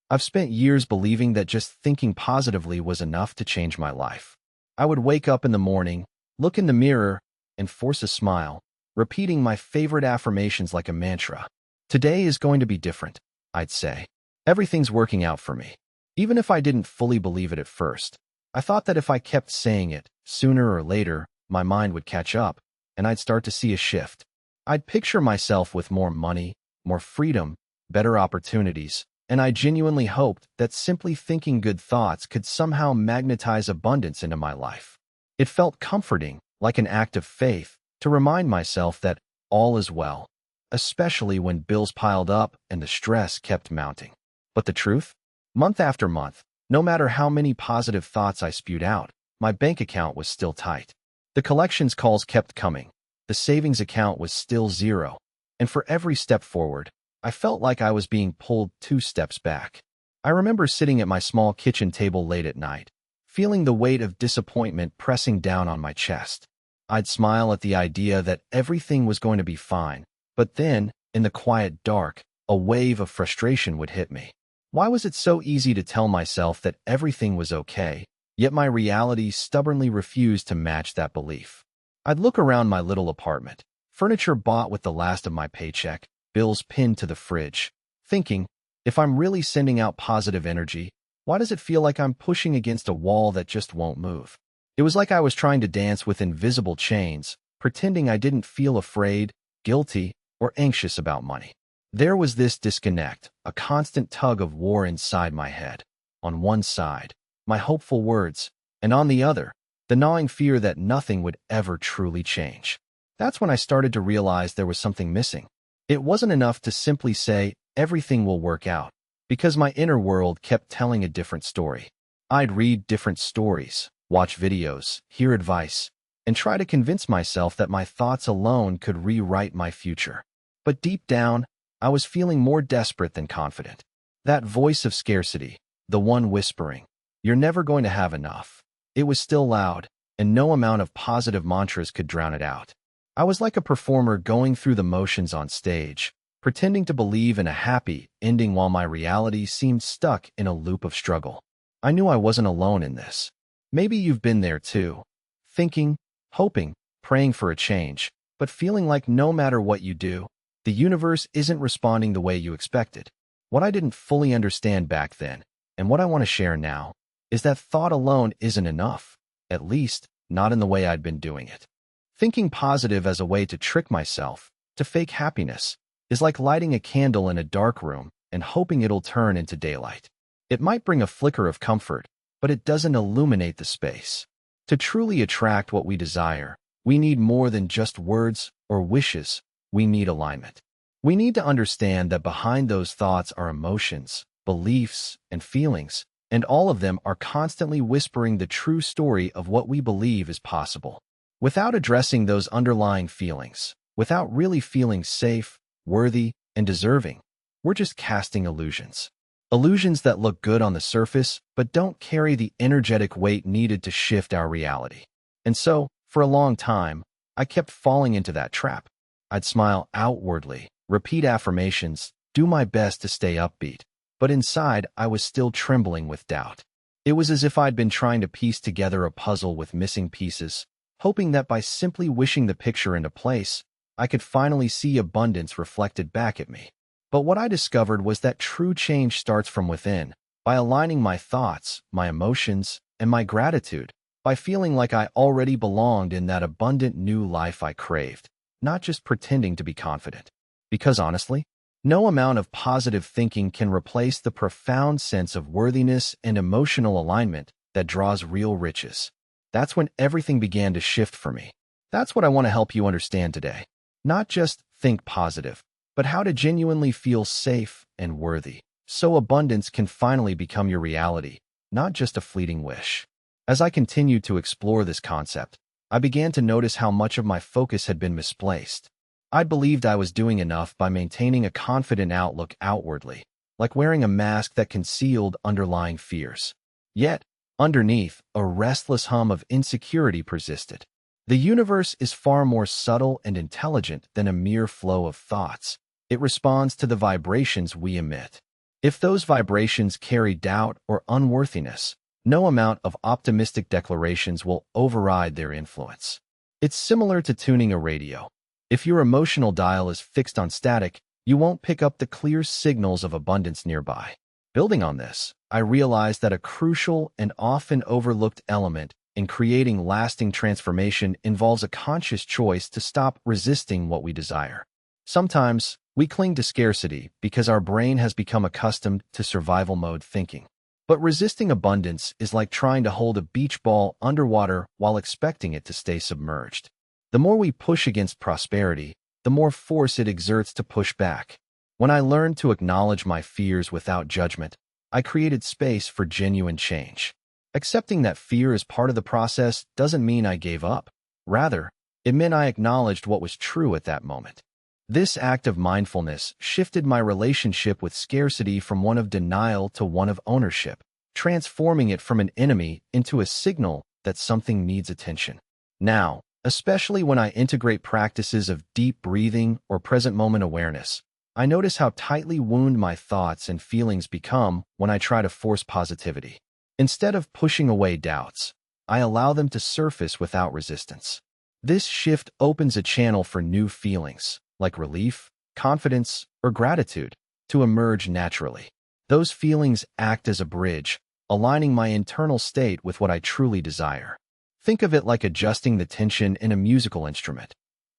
I've spent years believing that just thinking positively was enough to change my life. I would wake up in the morning, look in the mirror, and force a smile, repeating my favorite affirmations like a mantra. Today is going to be different, I'd say. Everything's working out for me. Even if I didn't fully believe it at first, I thought that if I kept saying it, sooner or later, my mind would catch up, and I'd start to see a shift. I'd picture myself with more money, more freedom, better opportunities, and I genuinely hoped that simply thinking good thoughts could somehow magnetize abundance into my life. It felt comforting, like an act of faith, to remind myself that all is well, especially when bills piled up and the stress kept mounting. But the truth? Month after month, no matter how many positive thoughts I spewed out, my bank account was still tight. The collections calls kept coming. The savings account was still zero. And for every step forward, I felt like I was being pulled 2 steps back. I remember sitting at my small kitchen table late at night, feeling the weight of disappointment pressing down on my chest. I'd smile at the idea that everything was going to be fine, but then, in the quiet dark, a wave of frustration would hit me. Why was it so easy to tell myself that everything was okay, yet my reality stubbornly refused to match that belief? I'd look around my little apartment, furniture bought with the last of my paycheck, bills pinned to the fridge, thinking, if I'm really sending out positive energy, why does it feel like I'm pushing against a wall that just won't move? It was like I was trying to dance with invisible chains, pretending I didn't feel afraid, guilty, or anxious about money. There was this disconnect, a constant tug of war inside my head. On one side, my hopeful words, and on the other, the gnawing fear that nothing would ever truly change. That's when I started to realize there was something missing. It wasn't enough to simply say, everything will work out, because my inner world kept telling a different story. I'd read different stories, watch videos, hear advice, and try to convince myself that my thoughts alone could rewrite my future. But deep down, I was feeling more desperate than confident. That voice of scarcity, the one whispering, "You're never going to have enough," it was still loud, and no amount of positive mantras could drown it out. I was like a performer going through the motions on stage, pretending to believe in a happy ending while my reality seemed stuck in a loop of struggle. I knew I wasn't alone in this. Maybe you've been there too, thinking, hoping, praying for a change, but feeling like no matter what you do, the universe isn't responding the way you expected. What I didn't fully understand back then, and what I want to share now, is that thought alone isn't enough, at least not in the way I'd been doing it. Thinking positive as a way to trick myself, to fake happiness, is like lighting a candle in a dark room and hoping it'll turn into daylight. It might bring a flicker of comfort, but it doesn't illuminate the space. To truly attract what we desire, we need more than just words or wishes. We need alignment. We need to understand that behind those thoughts are emotions, beliefs, and feelings, and all of them are constantly whispering the true story of what we believe is possible. Without addressing those underlying feelings, without really feeling safe, worthy, and deserving, we're just casting illusions. Illusions that look good on the surface, but don't carry the energetic weight needed to shift our reality. And so, for a long time, I kept falling into that trap. I'd smile outwardly, repeat affirmations, do my best to stay upbeat, but inside I was still trembling with doubt. It was as if I'd been trying to piece together a puzzle with missing pieces, hoping that by simply wishing the picture into place, I could finally see abundance reflected back at me. But what I discovered was that true change starts from within, by aligning my thoughts, my emotions, and my gratitude, by feeling like I already belonged in that abundant new life I craved, not just pretending to be confident. Because honestly, no amount of positive thinking can replace the profound sense of worthiness and emotional alignment that draws real riches. That's when everything began to shift for me. That's what I want to help you understand today. Not just think positive, but how to genuinely feel safe and worthy, so abundance can finally become your reality, not just a fleeting wish. As I continued to explore this concept, I began to notice how much of my focus had been misplaced. I believed I was doing enough by maintaining a confident outlook outwardly, like wearing a mask that concealed underlying fears. Yet, underneath, a restless hum of insecurity persisted. The universe is far more subtle and intelligent than a mere flow of thoughts. It responds to the vibrations we emit. If those vibrations carry doubt or unworthiness, no amount of optimistic declarations will override their influence. It's similar to tuning a radio. If your emotional dial is fixed on static, you won't pick up the clear signals of abundance nearby. Building on this, I realized that a crucial and often overlooked element in creating lasting transformation involves a conscious choice to stop resisting what we desire. Sometimes, we cling to scarcity because our brain has become accustomed to survival mode thinking. But resisting abundance is like trying to hold a beach ball underwater while expecting it to stay submerged. The more we push against prosperity, the more force it exerts to push back. When I learned to acknowledge my fears without judgment, I created space for genuine change. Accepting that fear is part of the process doesn't mean I gave up. Rather, it meant I acknowledged what was true at that moment. This act of mindfulness shifted my relationship with scarcity from one of denial to one of ownership, transforming it from an enemy into a signal that something needs attention. Now, especially when I integrate practices of deep breathing or present moment awareness, I notice how tightly wound my thoughts and feelings become when I try to force positivity. Instead of pushing away doubts, I allow them to surface without resistance. This shift opens a channel for new feelings, like relief, confidence, or gratitude, to emerge naturally. Those feelings act as a bridge, aligning my internal state with what I truly desire. Think of it like adjusting the tension in a musical instrument.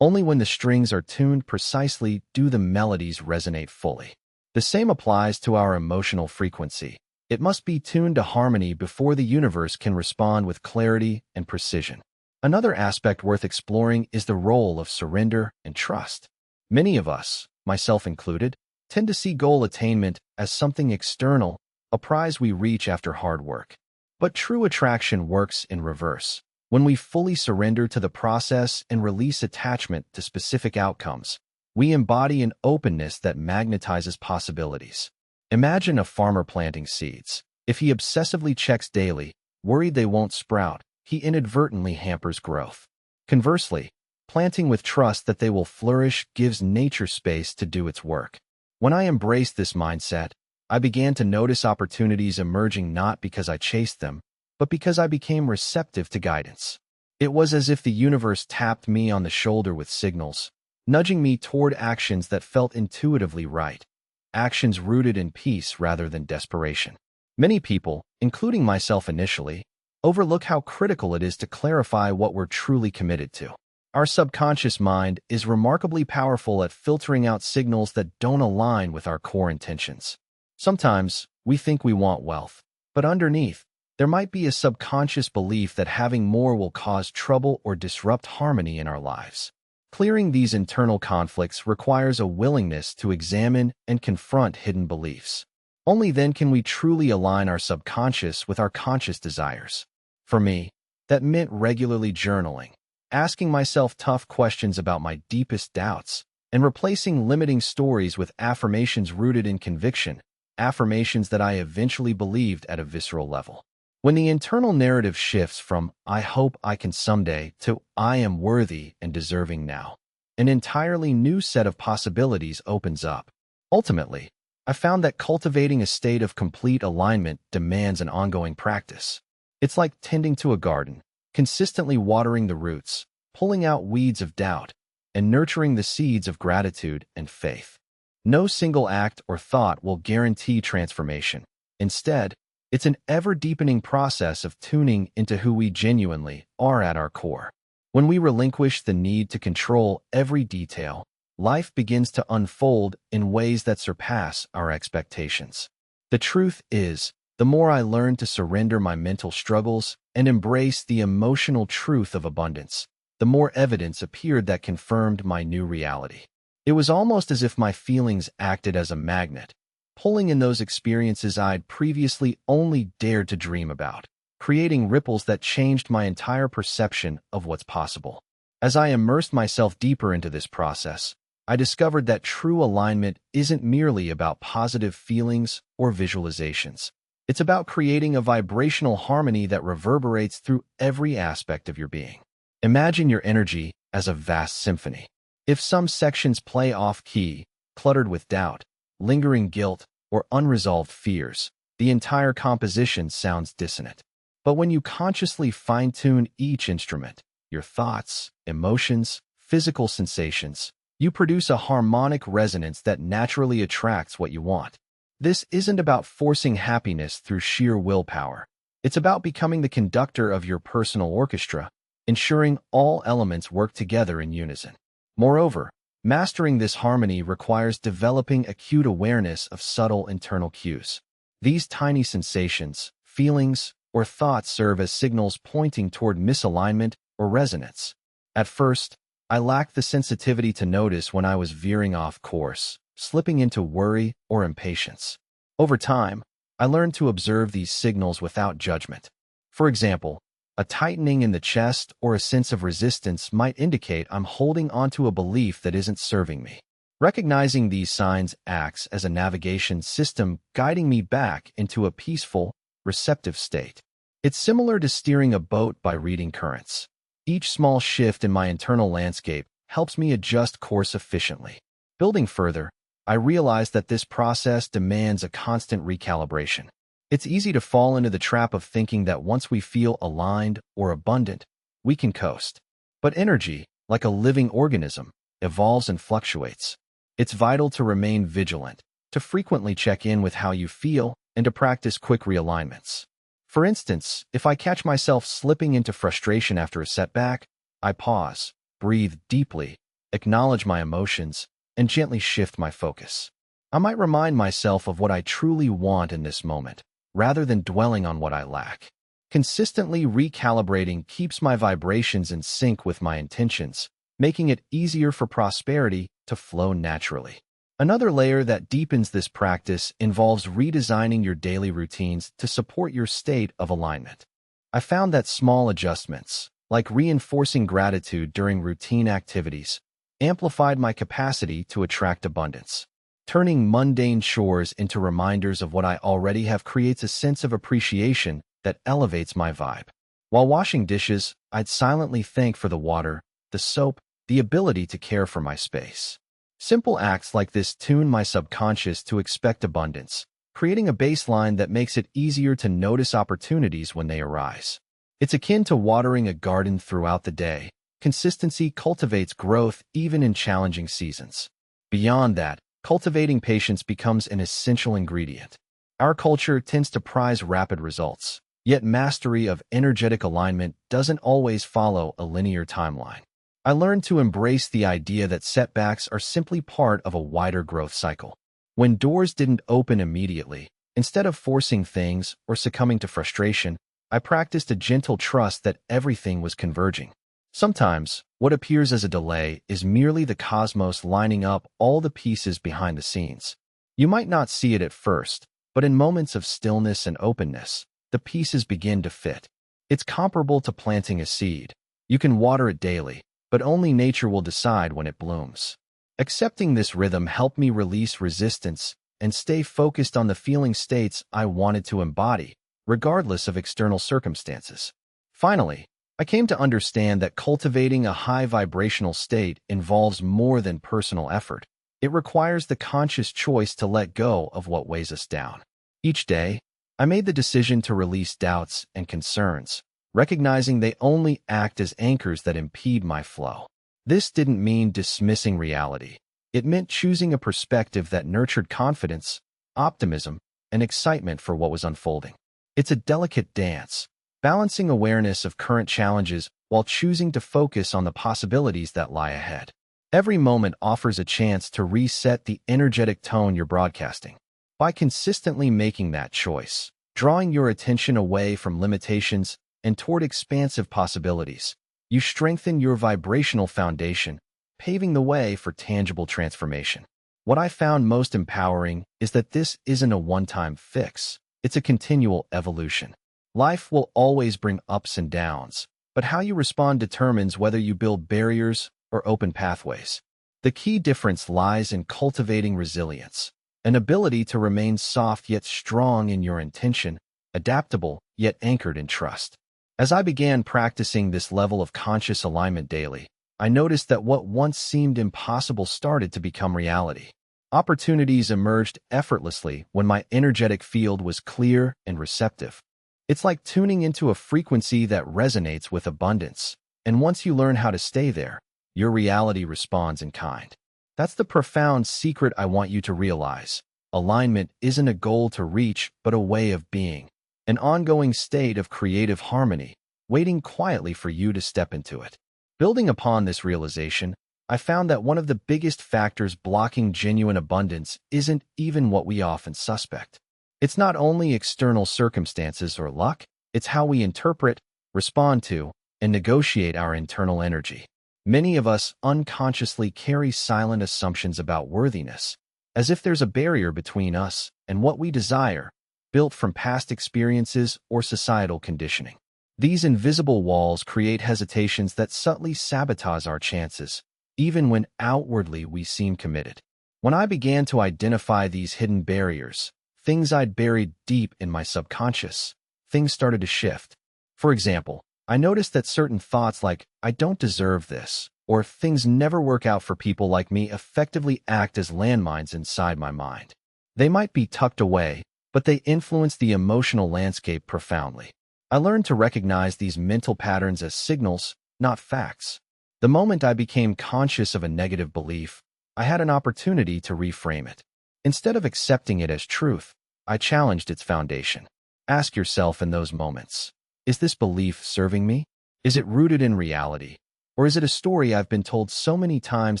Only when the strings are tuned precisely do the melodies resonate fully. The same applies to our emotional frequency. It must be tuned to harmony before the universe can respond with clarity and precision. Another aspect worth exploring is the role of surrender and trust. Many of us, myself included, tend to see goal attainment as something external, a prize we reach after hard work. But true attraction works in reverse. When we fully surrender to the process and release attachment to specific outcomes, we embody an openness that magnetizes possibilities. Imagine a farmer planting seeds. If he obsessively checks daily, worried they won't sprout, he inadvertently hampers growth. Conversely, planting with trust that they will flourish gives nature space to do its work. When I embraced this mindset, I began to notice opportunities emerging not because I chased them, but because I became receptive to guidance. It was as if the universe tapped me on the shoulder with signals, nudging me toward actions that felt intuitively right, actions rooted in peace rather than desperation. Many people, including myself initially, overlook how critical it is to clarify what we're truly committed to. Our subconscious mind is remarkably powerful at filtering out signals that don't align with our core intentions. Sometimes, we think we want wealth, but underneath, there might be a subconscious belief that having more will cause trouble or disrupt harmony in our lives. Clearing these internal conflicts requires a willingness to examine and confront hidden beliefs. Only then can we truly align our subconscious with our conscious desires. For me, that meant regularly journaling, asking myself tough questions about my deepest doubts, and replacing limiting stories with affirmations rooted in conviction, affirmations that I eventually believed at a visceral level. When the internal narrative shifts from "I hope I can someday" to "I am worthy and deserving now," an entirely new set of possibilities opens up. Ultimately, I found that cultivating a state of complete alignment demands an ongoing practice. It's like tending to a garden, consistently watering the roots, pulling out weeds of doubt, and nurturing the seeds of gratitude and faith. No single act or thought will guarantee transformation. Instead, it's an ever-deepening process of tuning into who we genuinely are at our core. When we relinquish the need to control every detail, life begins to unfold in ways that surpass our expectations. The truth is, the more I learned to surrender my mental struggles and embrace the emotional truth of abundance, the more evidence appeared that confirmed my new reality. It was almost as if my feelings acted as a magnet, pulling in those experiences I'd previously only dared to dream about, creating ripples that changed my entire perception of what's possible. As I immersed myself deeper into this process, I discovered that true alignment isn't merely about positive feelings or visualizations. It's about creating a vibrational harmony that reverberates through every aspect of your being. Imagine your energy as a vast symphony. If some sections play off-key, cluttered with doubt, lingering guilt, or unresolved fears, the entire composition sounds dissonant. But when you consciously fine-tune each instrument, your thoughts, emotions, physical sensations, you produce a harmonic resonance that naturally attracts what you want. This isn't about forcing happiness through sheer willpower. It's about becoming the conductor of your personal orchestra, ensuring all elements work together in unison. Moreover, mastering this harmony requires developing acute awareness of subtle internal cues. These tiny sensations, feelings, or thoughts serve as signals pointing toward misalignment or resonance. At first, I lacked the sensitivity to notice when I was veering off course, slipping into worry or impatience. Over time, I learned to observe these signals without judgment. For example, a tightening in the chest or a sense of resistance might indicate I'm holding onto a belief that isn't serving me. Recognizing these signs acts as a navigation system guiding me back into a peaceful, receptive state. It's similar to steering a boat by reading currents. Each small shift in my internal landscape helps me adjust course efficiently. Building further, I realize that this process demands a constant recalibration. It's easy to fall into the trap of thinking that once we feel aligned or abundant, we can coast. But energy, like a living organism, evolves and fluctuates. It's vital to remain vigilant, to frequently check in with how you feel, and to practice quick realignments. For instance, if I catch myself slipping into frustration after a setback, I pause, breathe deeply, acknowledge my emotions, and gently shift my focus. I might remind myself of what I truly want in this moment, rather than dwelling on what I lack. Consistently recalibrating keeps my vibrations in sync with my intentions, making it easier for prosperity to flow naturally. Another layer that deepens this practice involves redesigning your daily routines to support your state of alignment. I found that small adjustments, like reinforcing gratitude during routine activities, amplified my capacity to attract abundance. Turning mundane chores into reminders of what I already have creates a sense of appreciation that elevates my vibe. While washing dishes, I'd silently thank for the water, the soap, the ability to care for my space. Simple acts like this tune my subconscious to expect abundance, creating a baseline that makes it easier to notice opportunities when they arise. It's akin to watering a garden throughout the day. Consistency cultivates growth even in challenging seasons. Beyond that, cultivating patience becomes an essential ingredient. Our culture tends to prize rapid results, yet mastery of energetic alignment doesn't always follow a linear timeline. I learned to embrace the idea that setbacks are simply part of a wider growth cycle. When doors didn't open immediately, instead of forcing things or succumbing to frustration, I practiced a gentle trust that everything was converging. Sometimes, what appears as a delay is merely the cosmos lining up all the pieces behind the scenes. You might not see it at first, but in moments of stillness and openness, the pieces begin to fit. It's comparable to planting a seed. You can water it daily, but only nature will decide when it blooms. Accepting this rhythm helped me release resistance and stay focused on the feeling states I wanted to embody, regardless of external circumstances. Finally, I came to understand that cultivating a high vibrational state involves more than personal effort. It requires the conscious choice to let go of what weighs us down. Each day, I made the decision to release doubts and concerns, recognizing they only act as anchors that impede my flow. This didn't mean dismissing reality. It meant choosing a perspective that nurtured confidence, optimism, and excitement for what was unfolding. It's a delicate dance, balancing awareness of current challenges while choosing to focus on the possibilities that lie ahead. Every moment offers a chance to reset the energetic tone you're broadcasting. By consistently making that choice, drawing your attention away from limitations and toward expansive possibilities, you strengthen your vibrational foundation, paving the way for tangible transformation. What I found most empowering is that this isn't a one-time fix. It's a continual evolution. Life will always bring ups and downs, but how you respond determines whether you build barriers or open pathways. The key difference lies in cultivating resilience, an ability to remain soft yet strong in your intention, adaptable yet anchored in trust. As I began practicing this level of conscious alignment daily, I noticed that what once seemed impossible started to become reality. Opportunities emerged effortlessly when my energetic field was clear and receptive. It's like tuning into a frequency that resonates with abundance, and once you learn how to stay there, your reality responds in kind. That's the profound secret I want you to realize. Alignment isn't a goal to reach, but a way of being, an ongoing state of creative harmony, waiting quietly for you to step into it. Building upon this realization, I found that one of the biggest factors blocking genuine abundance isn't even what we often suspect. It's not only external circumstances or luck, it's how we interpret, respond to, and negotiate our internal energy. Many of us unconsciously carry silent assumptions about worthiness, as if there's a barrier between us and what we desire, built from past experiences or societal conditioning. These invisible walls create hesitations that subtly sabotage our chances, even when outwardly we seem committed. When I began to identify these hidden barriers, things I'd buried deep in my subconscious, things started to shift. For example, I noticed that certain thoughts like, "I don't deserve this," or "things never work out for people like me," effectively act as landmines inside my mind. They might be tucked away, but they influence the emotional landscape profoundly. I learned to recognize these mental patterns as signals, not facts. The moment I became conscious of a negative belief, I had an opportunity to reframe it. Instead of accepting it as truth, I challenged its foundation. Ask yourself in those moments, is this belief serving me? Is it rooted in reality? Or is it a story I've been told so many times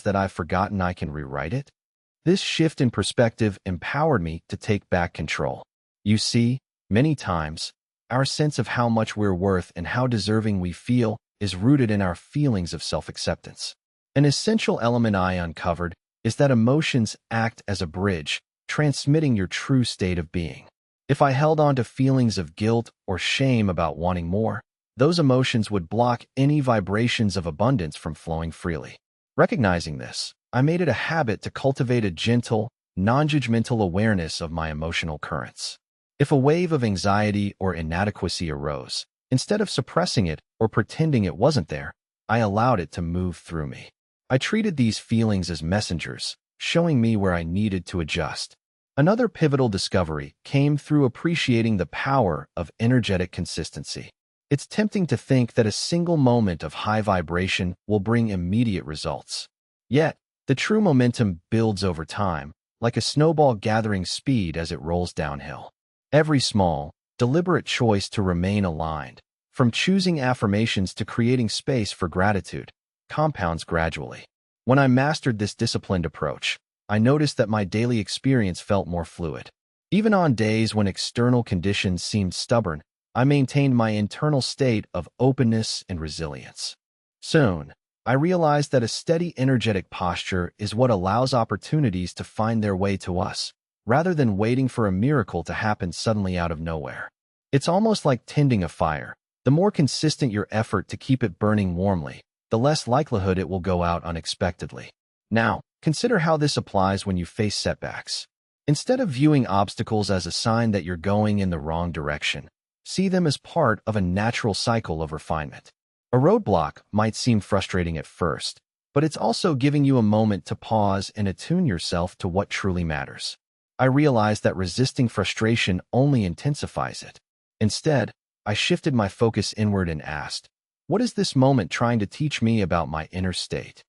that I've forgotten I can rewrite it? This shift in perspective empowered me to take back control. You see, many times, our sense of how much we're worth and how deserving we feel is rooted in our feelings of self-acceptance. An essential element I uncovered is that emotions act as a bridge, transmitting your true state of being. If I held on to feelings of guilt or shame about wanting more, those emotions would block any vibrations of abundance from flowing freely. Recognizing this, I made it a habit to cultivate a gentle, non-judgmental awareness of my emotional currents. If a wave of anxiety or inadequacy arose, instead of suppressing it or pretending it wasn't there, I allowed it to move through me. I treated these feelings as messengers, showing me where I needed to adjust. Another pivotal discovery came through appreciating the power of energetic consistency. It's tempting to think that a single moment of high vibration will bring immediate results. Yet, the true momentum builds over time, like a snowball gathering speed as it rolls downhill. Every small, deliberate choice to remain aligned, from choosing affirmations to creating space for gratitude, compounds gradually. When I mastered this disciplined approach, I noticed that my daily experience felt more fluid. Even on days when external conditions seemed stubborn, I maintained my internal state of openness and resilience. Soon, I realized that a steady energetic posture is what allows opportunities to find their way to us, rather than waiting for a miracle to happen suddenly out of nowhere. It's almost like tending a fire. The more consistent your effort to keep it burning warmly, the less likelihood it will go out unexpectedly. Now, consider how this applies when you face setbacks. Instead of viewing obstacles as a sign that you're going in the wrong direction, see them as part of a natural cycle of refinement. A roadblock might seem frustrating at first, but it's also giving you a moment to pause and attune yourself to what truly matters. I realized that resisting frustration only intensifies it. Instead, I shifted my focus inward and asked, what is this moment trying to teach me about my inner state?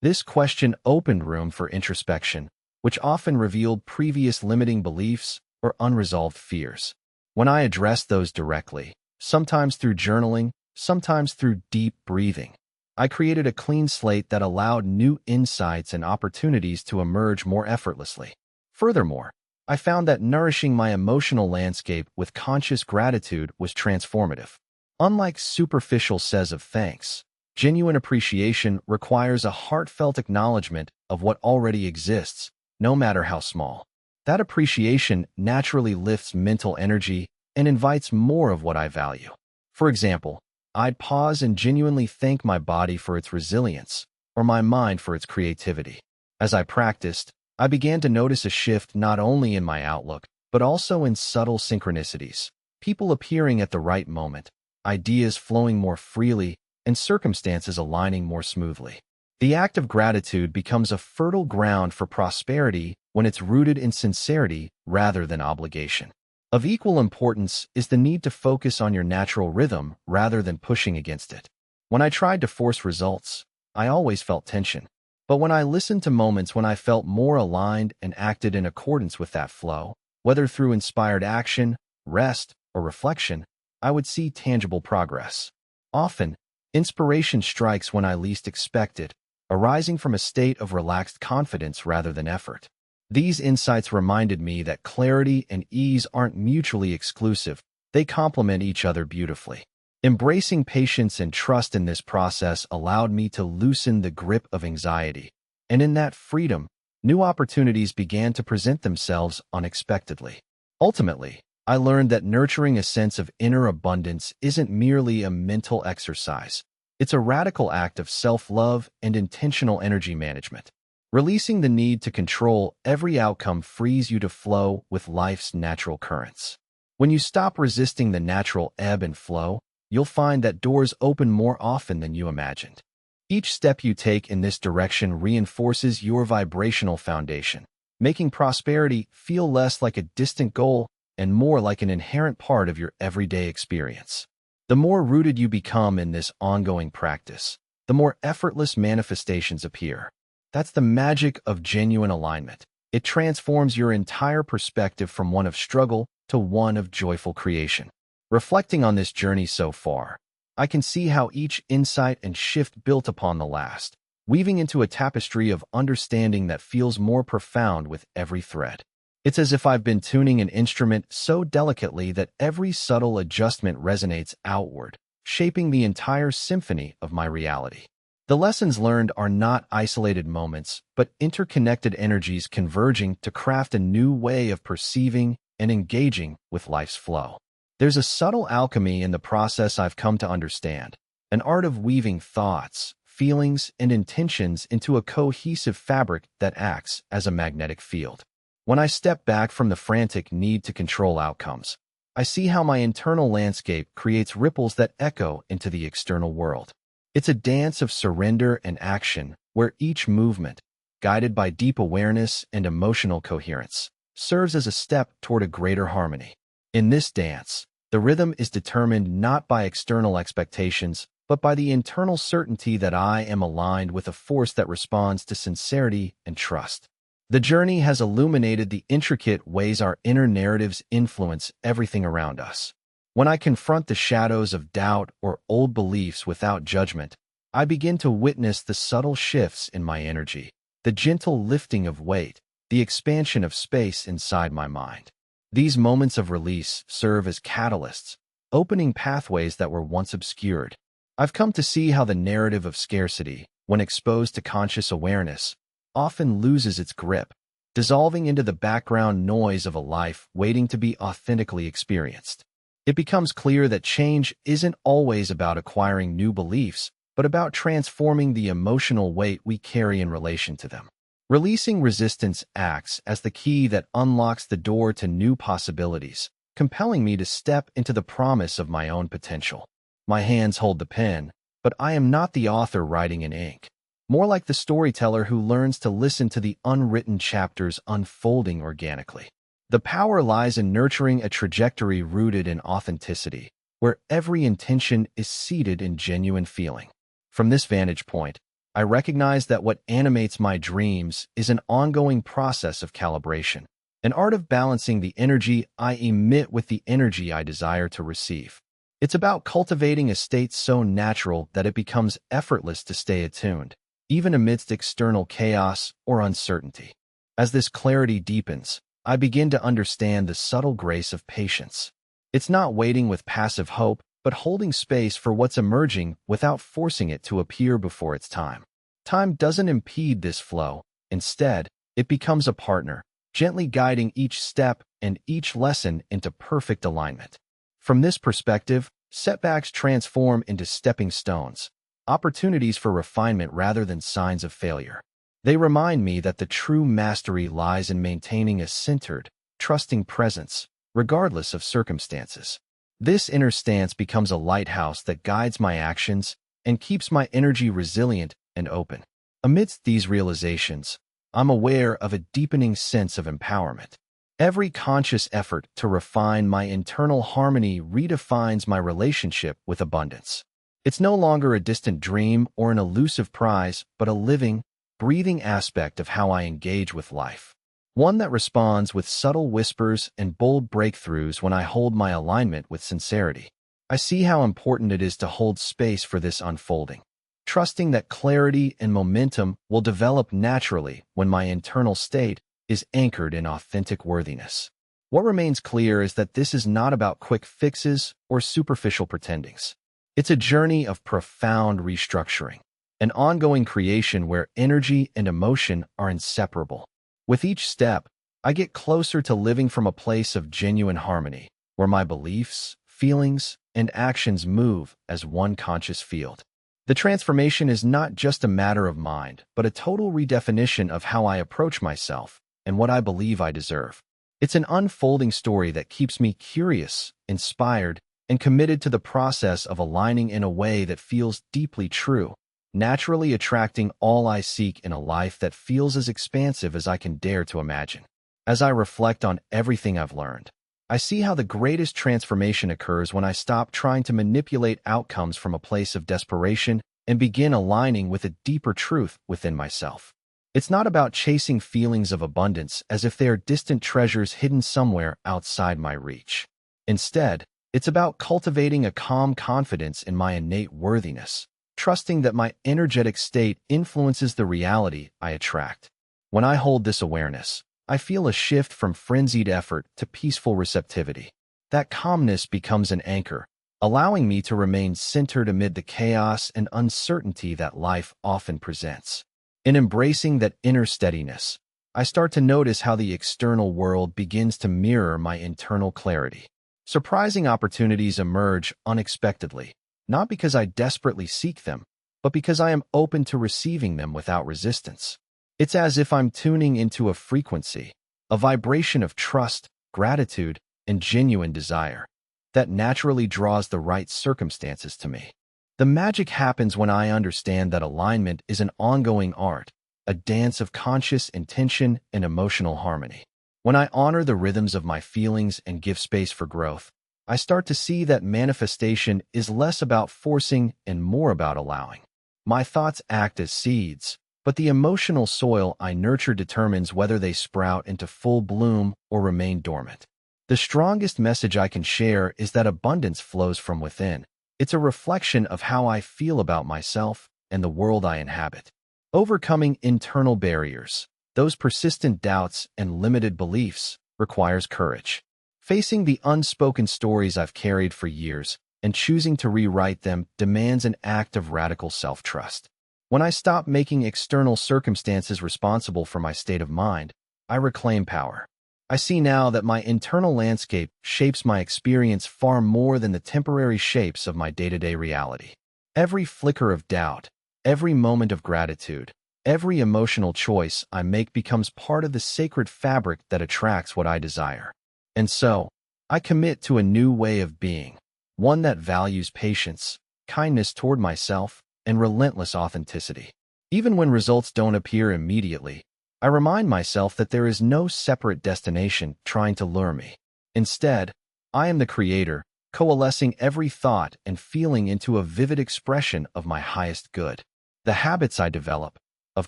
This question opened room for introspection, which often revealed previous limiting beliefs or unresolved fears. When I addressed those directly, sometimes through journaling, sometimes through deep breathing, I created a clean slate that allowed new insights and opportunities to emerge more effortlessly. Furthermore, I found that nourishing my emotional landscape with conscious gratitude was transformative. Unlike superficial says of thanks, genuine appreciation requires a heartfelt acknowledgement of what already exists, no matter how small. That appreciation naturally lifts mental energy and invites more of what I value. For example, I'd pause and genuinely thank my body for its resilience, or my mind for its creativity. As I practiced, I began to notice a shift not only in my outlook, but also in subtle synchronicities, people appearing at the right moment, ideas flowing more freely, and circumstances aligning more smoothly. The act of gratitude becomes a fertile ground for prosperity when it's rooted in sincerity rather than obligation. Of equal importance is the need to focus on your natural rhythm rather than pushing against it. When I tried to force results, I always felt tension. But when I listened to moments when I felt more aligned and acted in accordance with that flow, whether through inspired action, rest, or reflection, I would see tangible progress. Often, inspiration strikes when I least expect it, arising from a state of relaxed confidence rather than effort. These insights reminded me that clarity and ease aren't mutually exclusive, they complement each other beautifully. Embracing patience and trust in this process allowed me to loosen the grip of anxiety, and in that freedom, new opportunities began to present themselves unexpectedly. Ultimately, I learned that nurturing a sense of inner abundance isn't merely a mental exercise. It's a radical act of self-love and intentional energy management. Releasing the need to control every outcome frees you to flow with life's natural currents. When you stop resisting the natural ebb and flow, you'll find that doors open more often than you imagined. Each step you take in this direction reinforces your vibrational foundation, making prosperity feel less like a distant goal and more like an inherent part of your everyday experience. The more rooted you become in this ongoing practice, the more effortless manifestations appear. That's the magic of genuine alignment. It transforms your entire perspective from one of struggle to one of joyful creation. Reflecting on this journey so far, I can see how each insight and shift built upon the last, weaving into a tapestry of understanding that feels more profound with every thread. It's as if I've been tuning an instrument so delicately that every subtle adjustment resonates outward, shaping the entire symphony of my reality. The lessons learned are not isolated moments, but interconnected energies converging to craft a new way of perceiving and engaging with life's flow. There's a subtle alchemy in the process I've come to understand, an art of weaving thoughts, feelings, and intentions into a cohesive fabric that acts as a magnetic field. When I step back from the frantic need to control outcomes, I see how my internal landscape creates ripples that echo into the external world. It's a dance of surrender and action where each movement, guided by deep awareness and emotional coherence, serves as a step toward a greater harmony. In this dance, the rhythm is determined not by external expectations, but by the internal certainty that I am aligned with a force that responds to sincerity and trust. The journey has illuminated the intricate ways our inner narratives influence everything around us. When I confront the shadows of doubt or old beliefs without judgment, I begin to witness the subtle shifts in my energy, the gentle lifting of weight, the expansion of space inside my mind. These moments of release serve as catalysts, opening pathways that were once obscured. I've come to see how the narrative of scarcity, when exposed to conscious awareness, often loses its grip, dissolving into the background noise of a life waiting to be authentically experienced. It becomes clear that change isn't always about acquiring new beliefs, but about transforming the emotional weight we carry in relation to them. Releasing resistance acts as the key that unlocks the door to new possibilities, compelling me to step into the promise of my own potential. My hands hold the pen, but I am not the author writing in ink. More like the storyteller who learns to listen to the unwritten chapters unfolding organically. The power lies in nurturing a trajectory rooted in authenticity, where every intention is seated in genuine feeling. From this vantage point, I recognize that what animates my dreams is an ongoing process of calibration, an art of balancing the energy I emit with the energy I desire to receive. It's about cultivating a state so natural that it becomes effortless to stay attuned, even amidst external chaos or uncertainty. As this clarity deepens, I begin to understand the subtle grace of patience. It's not waiting with passive hope, but holding space for what's emerging without forcing it to appear before its time. Time doesn't impede this flow. Instead, it becomes a partner, gently guiding each step and each lesson into perfect alignment. From this perspective, setbacks transform into stepping stones, opportunities for refinement rather than signs of failure. They remind me that the true mastery lies in maintaining a centered, trusting presence, regardless of circumstances. This inner stance becomes a lighthouse that guides my actions and keeps my energy resilient and open. Amidst these realizations, I'm aware of a deepening sense of empowerment. Every conscious effort to refine my internal harmony redefines my relationship with abundance. It's no longer a distant dream or an elusive prize, but a living, breathing aspect of how I engage with life. One that responds with subtle whispers and bold breakthroughs when I hold my alignment with sincerity. I see how important it is to hold space for this unfolding, trusting that clarity and momentum will develop naturally when my internal state is anchored in authentic worthiness. What remains clear is that this is not about quick fixes or superficial pretendings. It's a journey of profound restructuring, an ongoing creation where energy and emotion are inseparable. With each step, I get closer to living from a place of genuine harmony, where my beliefs, feelings, and actions move as one conscious field. The transformation is not just a matter of mind, but a total redefinition of how I approach myself and what I believe I deserve. It's an unfolding story that keeps me curious, inspired, and committed to the process of aligning in a way that feels deeply true, naturally attracting all I seek in a life that feels as expansive as I can dare to imagine. As I reflect on everything I've learned, I see how the greatest transformation occurs when I stop trying to manipulate outcomes from a place of desperation and begin aligning with a deeper truth within myself. It's not about chasing feelings of abundance as if they are distant treasures hidden somewhere outside my reach. Instead, it's about cultivating a calm confidence in my innate worthiness, trusting that my energetic state influences the reality I attract. When I hold this awareness, I feel a shift from frenzied effort to peaceful receptivity. That calmness becomes an anchor, allowing me to remain centered amid the chaos and uncertainty that life often presents. In embracing that inner steadiness, I start to notice how the external world begins to mirror my internal clarity. Surprising opportunities emerge unexpectedly, not because I desperately seek them, but because I am open to receiving them without resistance. It's as if I'm tuning into a frequency, a vibration of trust, gratitude, and genuine desire that naturally draws the right circumstances to me. The magic happens when I understand that alignment is an ongoing art, a dance of conscious intention and emotional harmony. When I honor the rhythms of my feelings and give space for growth, I start to see that manifestation is less about forcing and more about allowing. My thoughts act as seeds, but the emotional soil I nurture determines whether they sprout into full bloom or remain dormant. The strongest message I can share is that abundance flows from within. It's a reflection of how I feel about myself and the world I inhabit. Overcoming internal barriers, those persistent doubts and limited beliefs, requires courage. Facing the unspoken stories I've carried for years and choosing to rewrite them demands an act of radical self-trust. When I stop making external circumstances responsible for my state of mind, I reclaim power. I see now that my internal landscape shapes my experience far more than the temporary shapes of my day-to-day reality. Every flicker of doubt, every moment of gratitude, every emotional choice I make becomes part of the sacred fabric that attracts what I desire. And so, I commit to a new way of being, one that values patience, kindness toward myself, and relentless authenticity. Even when results don't appear immediately, I remind myself that there is no separate destination trying to lure me. Instead, I am the creator, coalescing every thought and feeling into a vivid expression of my highest good. The habits I develop, of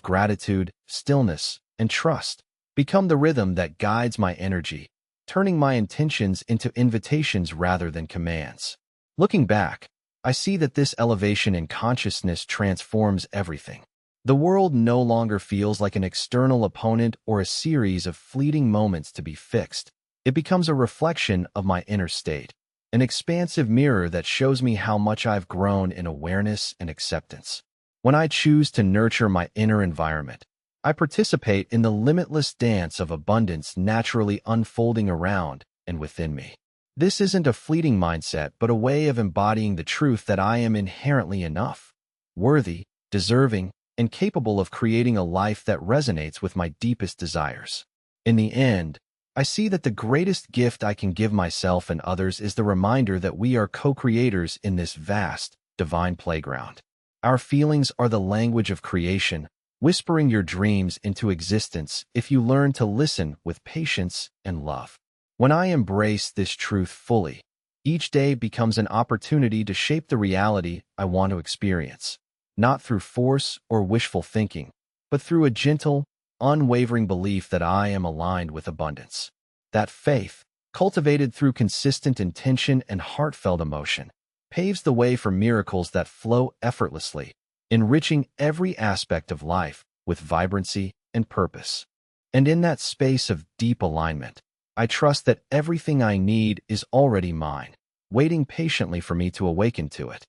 gratitude, stillness, and trust, become the rhythm that guides my energy, turning my intentions into invitations rather than commands. Looking back, I see that this elevation in consciousness transforms everything. The world no longer feels like an external opponent or a series of fleeting moments to be fixed. It becomes a reflection of my inner state, an expansive mirror that shows me how much I've grown in awareness and acceptance. When I choose to nurture my inner environment, I participate in the limitless dance of abundance naturally unfolding around and within me. This isn't a fleeting mindset, but a way of embodying the truth that I am inherently enough, worthy, deserving, and capable of creating a life that resonates with my deepest desires. In the end, I see that the greatest gift I can give myself and others is the reminder that we are co-creators in this vast, divine playground. Our feelings are the language of creation, whispering your dreams into existence if you learn to listen with patience and love. When I embrace this truth fully, each day becomes an opportunity to shape the reality I want to experience, not through force or wishful thinking, but through a gentle, unwavering belief that I am aligned with abundance. That faith, cultivated through consistent intention and heartfelt emotion, paves the way for miracles that flow effortlessly, enriching every aspect of life with vibrancy and purpose. And in that space of deep alignment, I trust that everything I need is already mine, waiting patiently for me to awaken to it.